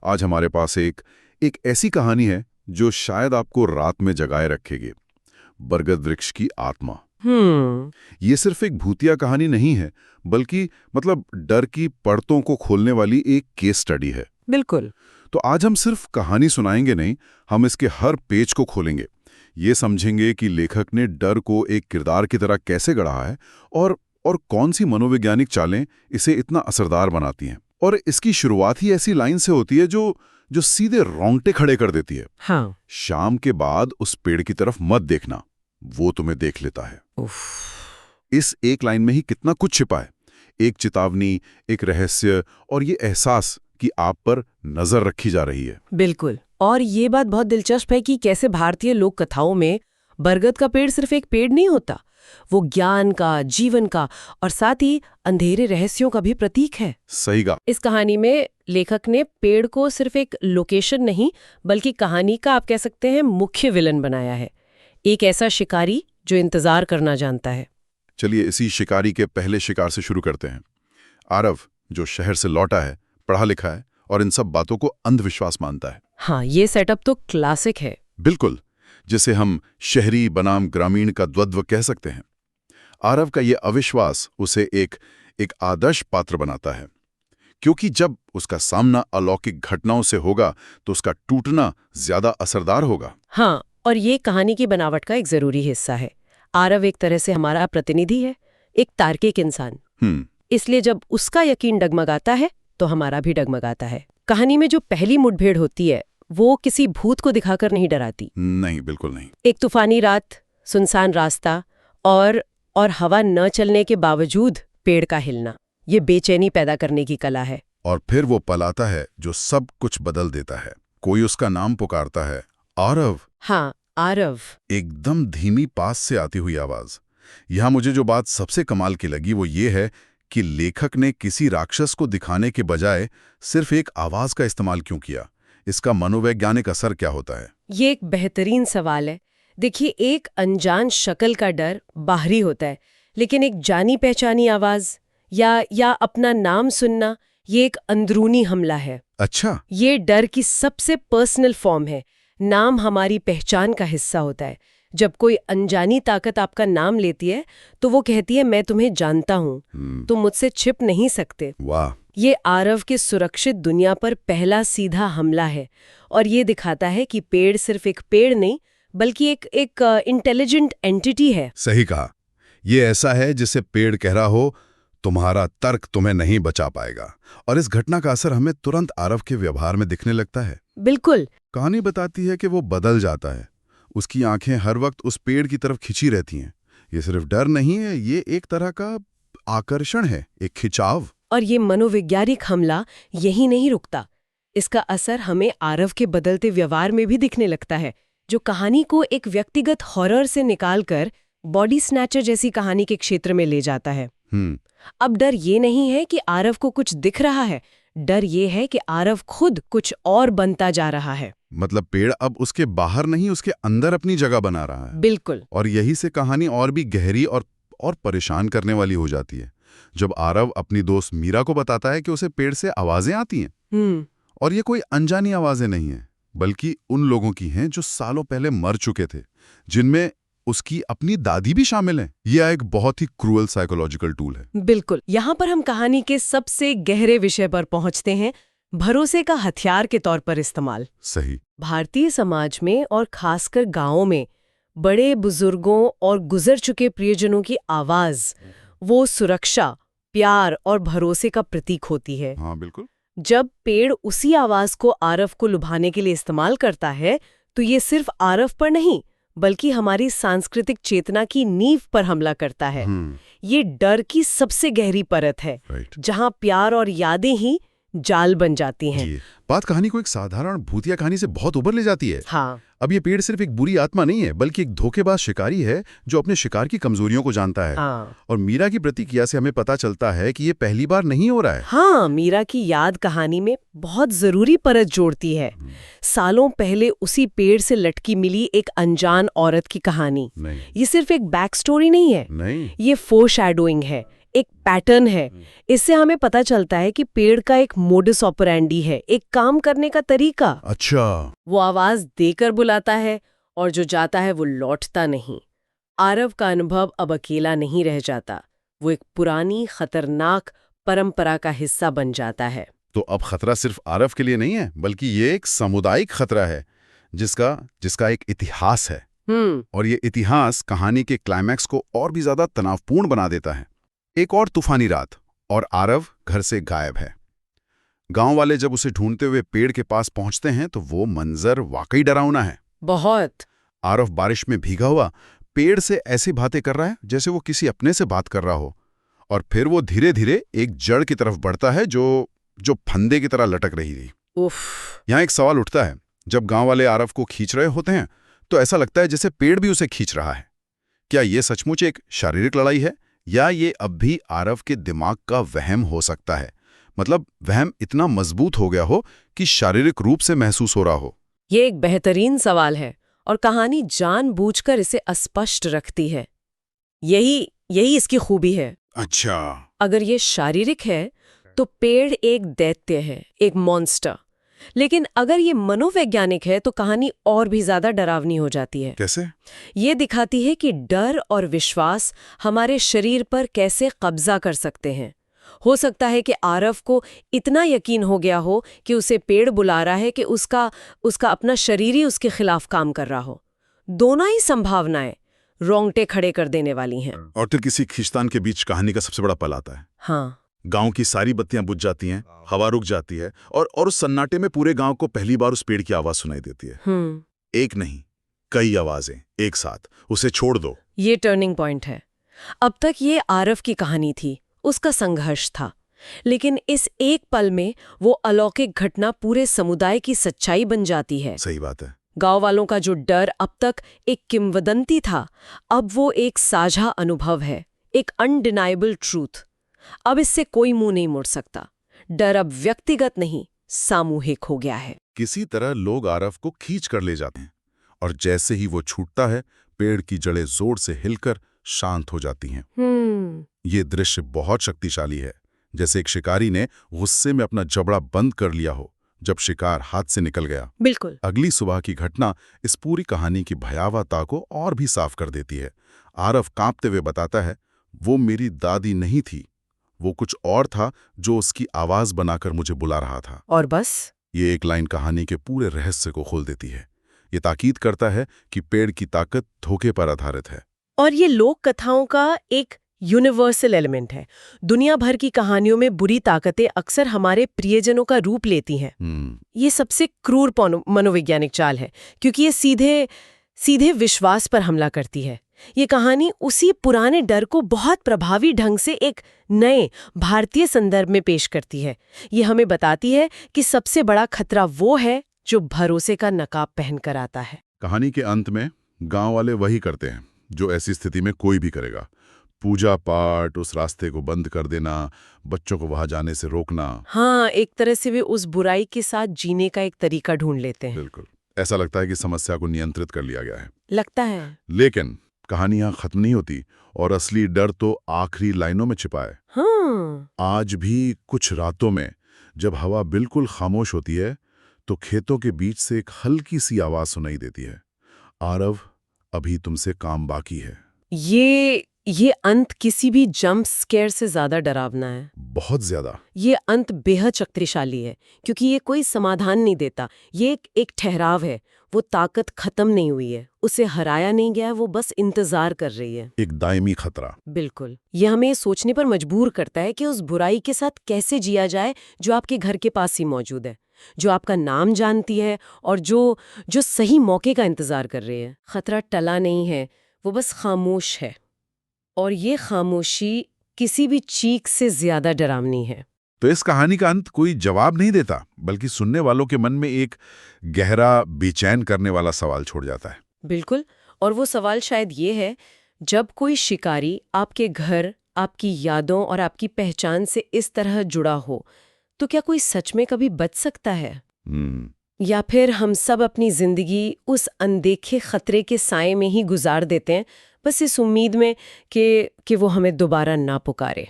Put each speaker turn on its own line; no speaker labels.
आज हमारे पास एक ऐसी कहानी है जो शायद आपको रात में जगाए रखेगी। बरगद वृक्ष की आत्मा। ये सिर्फ एक भूतिया कहानी नहीं है, बल्कि डर की परतों को खोलने वाली एक केस स्टडी है।
बिल्कुल।
तो आज हम सिर्फ कहानी सुनाएंगे नहीं, हम इसके हर पेज को खोलेंगे। ये समझेंगे कि लेखक ने डर को एक किरदार की तरह कैसे गढ़ा है और कौन सी मनोवैज्ञानिक चालें इसे इतना असरदार बनाती हैं। और इसकी शुरुआत ही ऐसी लाइन से होती है जो सीधे रोंगटे खड़े कर देती है।
हाँ।
शाम के बाद उस पेड़ की तरफ मत देखना, वो तुम्हें देख लेता है। इस एक लाइन में ही कितना कुछ छिपा है। एक चेतावनी, एक रहस्य और ये एहसास कि आप पर नजर रखी जा रही है।
बिल्कुल। और ये बात बहुत दिलचस्प है कि कैसे भारतीय लोक कथाओं में बरगद का पेड़ सिर्फ एक पेड़ नहीं होता, वो ज्ञान का, जीवन का और साथ ही अंधेरे रहस्यों का भी प्रतीक है।
सही कहा।
इस कहानी में लेखक ने पेड़ को सिर्फ एक लोकेशन नहीं, बल्कि कहानी का आप कह सकते हैं मुख्य विलन बनाया है। एक ऐसा शिकारी जो इंतजार करना जानता है।
चलिए इसी शिकारी के पहले शिकार से शुरू करते हैं। आरव, जो शहर से लौटा है, पढ़ा लिखा है और इन सब बातों को अंधविश्वास मानता है।
हाँ, ये सेटअप तो क्लासिक है।
बिल्कुल, जिसे हम शहरी बनाम ग्रामीण का द्वंद्व कह सकते हैं। आरव का ये अविश्वास उसे एक आदर्श पात्र बनाता है, क्योंकि जब उसका सामना अलौकिक घटनाओं से होगा तो उसका टूटना ज्यादा असरदार होगा।
हाँ, और ये कहानी की बनावट का एक जरूरी हिस्सा है। आरव एक तरह से हमारा प्रतिनिधि है, एक तार्किक इंसान। इसलिए जब उसका यकीन डगमगाता है तो हमारा भी डगमगाता है। कहानी में जो पहली मुठभेड़ होती है वो किसी भूत को दिखाकर नहीं डराती।
नहीं, बिल्कुल नहीं।
एक तूफानी रात, सुनसान रास्ता और हवा न चलने के बावजूद पेड़ का हिलना, ये बेचैनी पैदा करने की कला है।
और फिर वो पल आता है जो सब कुछ बदल देता है। कोई उसका नाम पुकारता है, आरव।
हाँ, आरव।
एकदम धीमी पास से आती हुई आवाज। यहां मुझे जो बात सबसे कमाल की लगी वो ये है कि लेखक ने किसी राक्षस को दिखाने के बजाय सिर्फ एक आवाज का इस्तेमाल क्यों किया। इसका मनोवैज्ञानिक असर क्या होता है?
ये एक बेहतरीन सवाल है। देखिए, एक अनजान शक्ल का डर बाहरी होता है, लेकिन एक जानी पहचानी आवाज या अपना नाम सुनना, ये एक अंदरूनी हमला है।
अच्छा।
ये डर की सबसे पर्सनल फॉर्म है। नाम हमारी पहचान का हिस्सा होता है। जब कोई अनजानी ताकत आपका नाम लेती है तो वो कहती है, मैं तुम्हें जानता हूं, तुम मुझसे छिप नहीं सकते।
वाह।
ये आरव के सुरक्षित दुनिया पर पहला सीधा हमला है और ये दिखाता है कि पेड़ सिर्फ एक पेड़ नहीं, बल्कि एक इंटेलिजेंट एंटिटी है।
सही कहा। ये ऐसा है जिसे पेड़ कह रहा हो, तुम्हारा तर्क तुम्हें नहीं बचा पाएगा। और इस घटना का असर हमें तुरंत आरव के व्यवहार में दिखने लगता है।
बिल्कुल।
कहानी बताती है कि वो बदल जाता है। उसकी आंखें हर वक्त उस पेड़ की तरफ खिंची रहती हैं। ये सिर्फ डर नहीं है, ये एक तरह का आकर्षण है, एक खिंचाव।
और ये मनोवैज्ञानिक हमला यही नहीं रुकता। इसका असर हमें आरव के बदलते व्यवहार में भी दिखने लगता है, जो कहानी को एक व्यक्तिगत हॉरर से निकालकर बॉडी स्नैचर जैसी कहानी के क्षेत्र में ले जाता है। अब डर ये नहीं है कि आरव को कुछ दिख रहा है, डर ये है कि आरव खुद कुछ और बनता जा रहा है।
मतलब पेड़ अब उसके बाहर नहीं, उसके अंदर अपनी जगह बना रहा है।
बिल्कुल।
और यही से कहानी और भी गहरी और परेशान करने वाली हो जाती है। जब आरव अपनी दोस्त मीरा को बताता है कि उसे पेड़ से आवाजें आती हैं, और ये कोई अनजानी आवाजें नहीं हैं, बल्कि उन लोगों की हैं जो सालों पहले मर चुके थे, जिनमें उसकी अपनी दादी भी शामिल है। यह एक बहुत ही क्रूअल साइकोलॉजिकल टूल है।
बिल्कुल। यहाँ पर हम कहानी के सबसे गहरे विषय पर पहुंचते हैं, भरोसे का हथियार के तौर पर इस्तेमाल।
सही।
भारतीय समाज में और खासकर गांवों में बड़े बुजुर्गों और गुजर चुके प्रियजनों की आवाज वो सुरक्षा, प्यार और भरोसे का प्रतीक होती है।
हाँ, बिल्कुल।
जब पेड़ उसी आवाज को आरव को लुभाने के लिए इस्तेमाल करता है तो ये सिर्फ आरव पर नहीं, बल्कि हमारी सांस्कृतिक चेतना की नींव पर हमला करता है। ये डर की सबसे गहरी परत है, जहां प्यार और यादें ही जाल बन जाती हैं।
बात कहानी को एक साधारण भूतिया कहानी से बहुत ऊपर ले जाती है।
हाँ।
अब ये पेड़ सिर्फ एक बुरी आत्मा नहीं है, बल्कि एक धोखेबाज शिकारी है जो अपने शिकार की कमजोरियों को जानता है।
हाँ।
और मीरा की प्रतिक्रिया से हमें पता चलता है कि ये पहली बार नहीं हो रहा है।
हाँ, मीरा की याद कहानी में बहुत जरूरी परत जोड़ती है। सालों पहले उसी पेड़ से लटकी मिली एक अनजान औरत की कहानी।
नहीं।
ये सिर्फ एक बैक स्टोरी नहीं है,
नहीं।
ये फोरशैडोइंग है, एक पैटर्न है। इससे हमें पता चलता है कि पेड़ का एक मोडस ऑपरेंडी है, एक काम करने का तरीका।
अच्छा।
वो आवाज देकर बुलाता है और जो जाता है वो लौटता नहीं। आरव का अनुभव अब अकेला नहीं रह जाता, वो एक पुरानी खतरनाक परंपरा का हिस्सा बन जाता है।
तो अब खतरा सिर्फ आरव के लिए नहीं है, बल्कि ये एक सामुदायिक खतरा है जिसका एक इतिहास है। और ये इतिहास कहानी के क्लाइमैक्स को और भी ज्यादा तनावपूर्ण बना देता है। एक और तूफानी रात और आरव घर से गायब है। गांव वाले जब उसे ढूंढते हुए पेड़ के पास पहुंचते हैं तो वो मंजर वाकई डरावना है।
बहुत।
आरव बारिश में भीगा हुआ पेड़ से ऐसी बातें कर रहा है जैसे वो किसी अपने से बात कर रहा हो, और फिर वो धीरे धीरे एक जड़ की तरफ बढ़ता है जो फंदे की तरह लटक रही थी।
उफ।
यहाँ एक सवाल उठता है, जब गांव वाले आरव को खींच रहे होते हैं तो ऐसा लगता है जैसे पेड़ भी उसे खींच रहा है। क्या ये सचमुच एक शारीरिक लड़ाई है, या ये अब भी आरव के दिमाग का वहम हो सकता है? मतलब वहम इतना मजबूत हो गया हो कि शारीरिक रूप से महसूस हो रहा हो।
ये एक बेहतरीन सवाल है और कहानी जानबूझकर इसे अस्पष्ट रखती है। यही इसकी खूबी है।
अच्छा।
अगर ये शारीरिक है तो पेड़ एक दैत्य है, एक मॉन्स्टर। लेकिन अगर ये मनोवैज्ञानिक है तो कहानी और भी ज्यादा डरावनी हो जाती है।
कैसे?
ये दिखाती है कि डर और विश्वास हमारे शरीर पर कैसे कब्जा कर सकते हैं। हो सकता है कि आरव को इतना यकीन हो गया हो कि उसे पेड़ बुला रहा है कि उसका अपना शरीर ही उसके खिलाफ काम कर रहा हो। दोनों ही संभावनाएं रोंगटे खड़े कर देने वाली हैं।
और फिर किसी खींचतान के बीच कहानी का सबसे बड़ा पल आता है।
हाँ।
गांव की सारी बत्तियां बुझ जाती हैं, हवा रुक जाती है, और उस सन्नाटे में पूरे गांव को पहली बार उस पेड़ की आवाज सुनाई देती है। एक नहीं, कई आवाजें एक साथ। उसे छोड़ दो।
ये टर्निंग पॉइंट है। अब तक ये आरव की कहानी थी, उसका संघर्ष था, लेकिन इस एक पल में वो अलौकिक घटना पूरे समुदाय की सच्चाई बन जाती है।
सही बात है।
गांव वालों का जो डर अब तक एक किंवदंती था, अब वो एक साझा अनुभव है, एक अनडिनाइबल ट्रूथ। अब इससे कोई मुंह नहीं मोड़ सकता। डर अब व्यक्तिगत नहीं, सामूहिक हो गया है।
किसी तरह लोग आरव को खींच कर ले जाते हैं, और जैसे ही वो छूटता है, पेड़ की जड़ें जोर से हिलकर शांत हो जाती हैं। ये दृश्य बहुत शक्तिशाली है, जैसे एक शिकारी ने गुस्से में अपना जबड़ा बंद कर लिया हो जब शिकार हाथ से निकल गया।
बिल्कुल।
अगली सुबह की घटना इस पूरी कहानी की भयावहता को और भी साफ कर देती है। आरव कांपते हुए बताता है, वो मेरी दादी नहीं थी, वो कुछ और था जो उसकी आवाज बनाकर मुझे बुला रहा था।
और बस
ये एक लाइन कहानी के पूरे रहस्य को खोल देती है। ये ताकीद करता है कि पेड़ की ताकत धोखे पर आधारित है।
और ये लोक कथाओं का एक यूनिवर्सल एलिमेंट है। दुनिया भर की कहानियों में बुरी ताकतें अक्सर हमारे प्रियजनों का रूप लेती हैं। ये सबसे क्रूर मनोवैज्ञानिक चाल है, क्योंकि ये सीधे विश्वास पर हमला करती है। ये कहानी उसी पुराने डर को बहुत प्रभावी ढंग से एक नए भारतीय संदर्भ में पेश करती है। ये हमें बताती है कि सबसे बड़ा खतरा वो है जो भरोसे का नकाब पहनकर आता है।
कहानी के अंत में गांव वाले वही करते हैं जो ऐसी स्थिति में कोई भी करेगा। पूजा पाठ, उस रास्ते को बंद कर देना, बच्चों को वहां जाने से रोकना।
हाँ, एक तरह से वे उस बुराई के साथ जीने का एक तरीका ढूंढ लेते हैं।
बिल्कुल। ऐसा लगता है कि समस्या को नियंत्रित कर लिया गया है।
लगता है।
लेकिन कहानी यहाँ खत्म नहीं होती, और असली डर तो आखिरी लाइनों में छिपा है।
हाँ।
आज भी कुछ रातों में जब हवा बिल्कुल खामोश होती है, तो खेतों के बीच से एक हल्की सी आवाज सुनाई देती है, आरव, अभी तुमसे काम बाकी है।
ये अंत किसी भी जंप स्केयर से ज्यादा डरावना है।
बहुत ज्यादा।
ये अंत बेहद शक्तिशाली है, क्योंकि ये कोई समाधान नहीं देता। ये एक ठहराव है। वो ताकत खत्म नहीं हुई है, उसे हराया नहीं गया, वो बस इंतजार कर रही है।
एक दायमी खतरा।
बिल्कुल। ये हमें सोचने पर मजबूर करता है कि उस बुराई के साथ कैसे जिया जाए जो आपके घर के पास ही मौजूद है, जो आपका नाम जानती है और जो सही मौके का इंतजार कर रही है। खतरा टला नहीं है, वो बस खामोश है, और ये खामोशी किसी भी चीख से ज्यादा डरावनी है।
तो इस कहानी का अंत कोई जवाब नहीं देता, बल्कि सुनने वालों के मन में एक गहरा, बेचैन करने वाला सवाल छोड़ जाता है।
बिल्कुल। और वो सवाल शायद ये है, जब कोई शिकारी आपके घर, आपकी यादों और आपकी पहचान से इस तरह जुड़ा हो, तो क्या कोई सच में कभी बच सकता है? या फिर हम सब अपनी जिंदगी उस अनदेखे खतरे के साए में ही गुजार देते हैं, बस इस उम्मीद में कि वो हमें दोबारा ना पुकारे।